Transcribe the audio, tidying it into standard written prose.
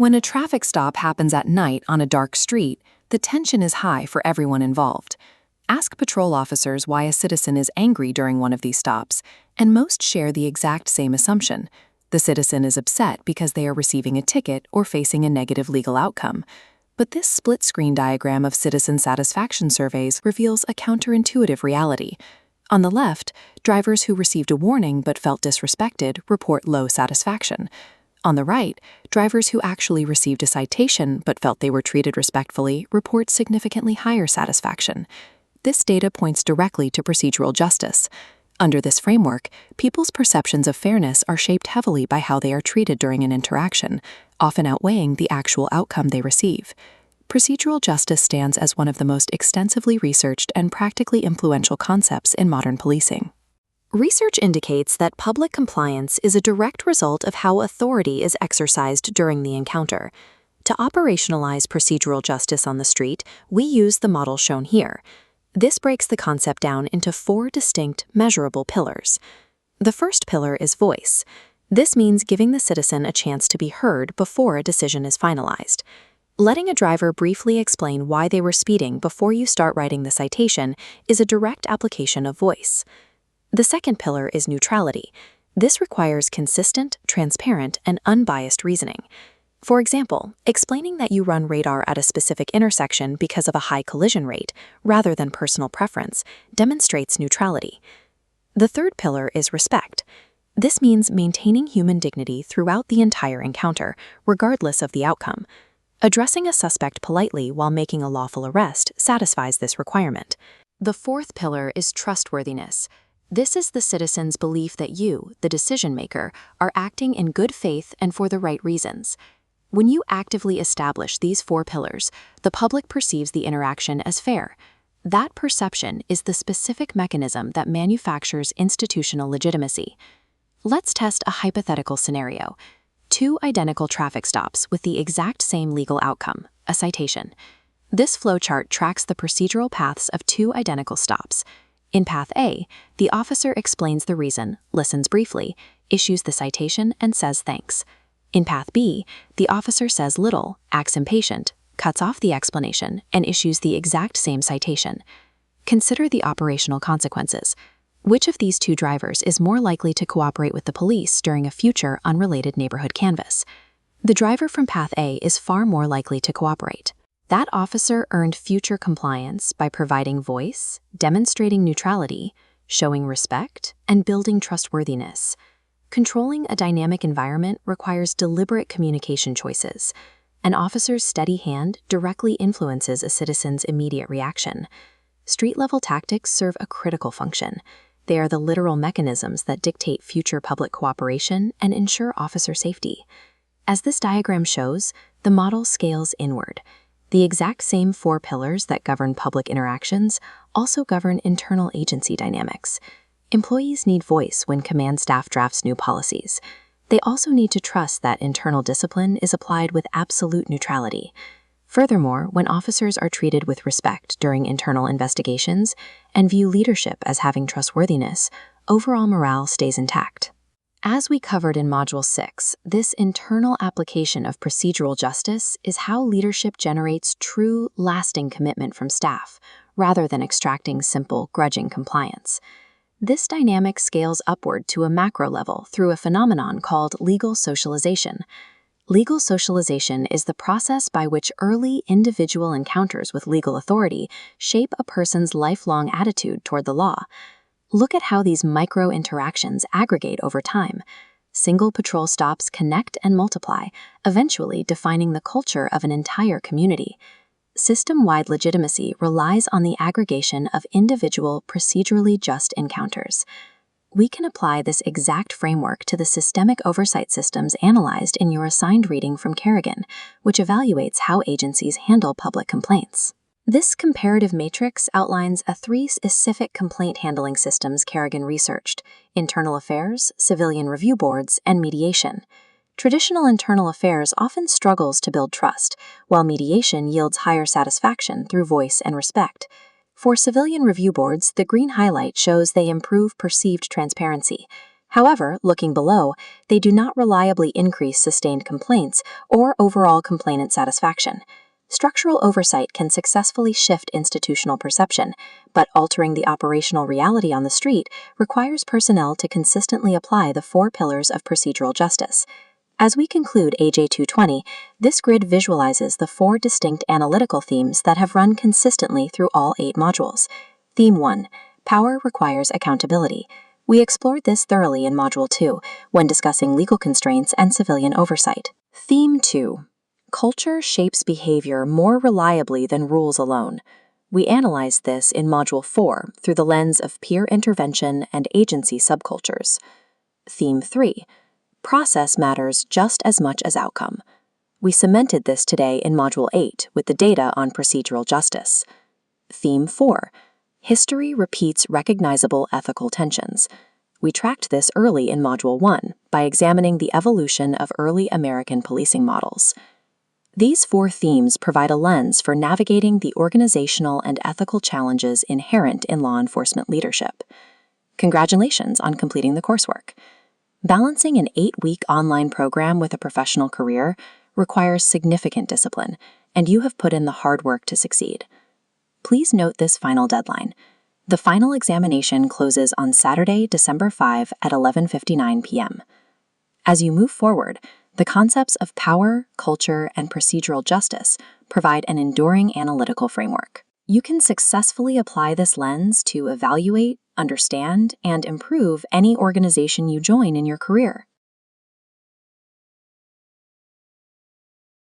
When a traffic stop happens at night on a dark street, the tension is high for everyone involved. Ask patrol officers why a citizen is angry during one of these stops, and most share the exact same assumption. The citizen is upset because they are receiving a ticket or facing a negative legal outcome. But this split-screen diagram of citizen satisfaction surveys reveals a counterintuitive reality. On the left, drivers who received a warning but felt disrespected report low satisfaction. On the right, drivers who actually received a citation but felt they were treated respectfully report significantly higher satisfaction. This data points directly to procedural justice. Under this framework, people's perceptions of fairness are shaped heavily by how they are treated during an interaction, often outweighing the actual outcome they receive. Procedural justice stands as one of the most extensively researched and practically influential concepts in modern policing. Research indicates that public compliance is a direct result of how authority is exercised during the encounter. To operationalize procedural justice on the street, we use the model shown here. This breaks the concept down into 4 distinct, measurable pillars. The first pillar is voice. This means giving the citizen a chance to be heard before a decision is finalized. Letting a driver briefly explain why they were speeding before you start writing the citation is a direct application of voice. The second pillar is neutrality. This requires consistent, transparent, and unbiased reasoning. For example, explaining that you run radar at a specific intersection because of a high collision rate, rather than personal preference, demonstrates neutrality. The third pillar is respect. This means maintaining human dignity throughout the entire encounter, regardless of the outcome. Addressing a suspect politely while making a lawful arrest satisfies this requirement. The fourth pillar is trustworthiness. This is the citizen's belief that you, the decision-maker, are acting in good faith and for the right reasons. When you actively establish these 4 pillars, the public perceives the interaction as fair. That perception is the specific mechanism that manufactures institutional legitimacy. Let's test a hypothetical scenario. 2 identical traffic stops with the exact same legal outcome, a citation. This flowchart tracks the procedural paths of 2 identical stops. In Path A, the officer explains the reason, listens briefly, issues the citation, and says thanks. In Path B, the officer says little, acts impatient, cuts off the explanation, and issues the exact same citation. Consider the operational consequences. Which of these 2 drivers is more likely to cooperate with the police during a future unrelated neighborhood canvass? The driver from Path A is far more likely to cooperate. That officer earned future compliance by providing voice, demonstrating neutrality, showing respect, and building trustworthiness. Controlling a dynamic environment requires deliberate communication choices. An officer's steady hand directly influences a citizen's immediate reaction. Street-level tactics serve a critical function. They are the literal mechanisms that dictate future public cooperation and ensure officer safety. As this diagram shows, the model scales inward. The exact same 4 pillars that govern public interactions also govern internal agency dynamics. Employees need voice when command staff drafts new policies. They also need to trust that internal discipline is applied with absolute neutrality. Furthermore, when officers are treated with respect during internal investigations and view leadership as having trustworthiness, overall morale stays intact. As we covered in Module 6, this internal application of procedural justice is how leadership generates true, lasting commitment from staff, rather than extracting simple, grudging compliance. This dynamic scales upward to a macro level through a phenomenon called legal socialization. Legal socialization is the process by which early individual encounters with legal authority shape a person's lifelong attitude toward the law. Look at how these micro-interactions aggregate over time. Single patrol stops connect and multiply, eventually defining the culture of an entire community. System-wide legitimacy relies on the aggregation of individual, procedurally just encounters. We can apply this exact framework to the systemic oversight systems analyzed in your assigned reading from Kerrigan, which evaluates how agencies handle public complaints. This comparative matrix outlines 3 specific complaint handling systems Kerrigan researched: internal affairs, civilian review boards, and mediation. Traditional internal affairs often struggles to build trust, while mediation yields higher satisfaction through voice and respect. For civilian review boards, the green highlight shows they improve perceived transparency. However, looking below, they do not reliably increase sustained complaints or overall complainant satisfaction. Structural oversight can successfully shift institutional perception, but altering the operational reality on the street requires personnel to consistently apply the 4 pillars of procedural justice. As we conclude AJ 220, this grid visualizes the 4 distinct analytical themes that have run consistently through all 8 modules. Theme 1: Power requires accountability. We explored this thoroughly in Module 2 when discussing legal constraints and civilian oversight. Theme 2: Culture shapes behavior more reliably than rules alone. We analyzed this in Module 4 through the lens of peer intervention and agency subcultures. Theme 3: Process matters just as much as outcome. We cemented this today in Module 8 with the data on procedural justice. Theme 4: History repeats recognizable ethical tensions. We tracked this early in Module 1 by examining the evolution of early American policing models. These 4 themes provide a lens for navigating the organizational and ethical challenges inherent in law enforcement leadership. Congratulations on completing the coursework. Balancing an 8-week online program with a professional career requires significant discipline, and you have put in the hard work to succeed. Please note this final deadline. The final examination closes on Saturday, December 5 at 11:59 p.m. As you move forward, the concepts of power, culture, and procedural justice provide an enduring analytical framework. You can successfully apply this lens to evaluate, understand, and improve any organization you join in your career.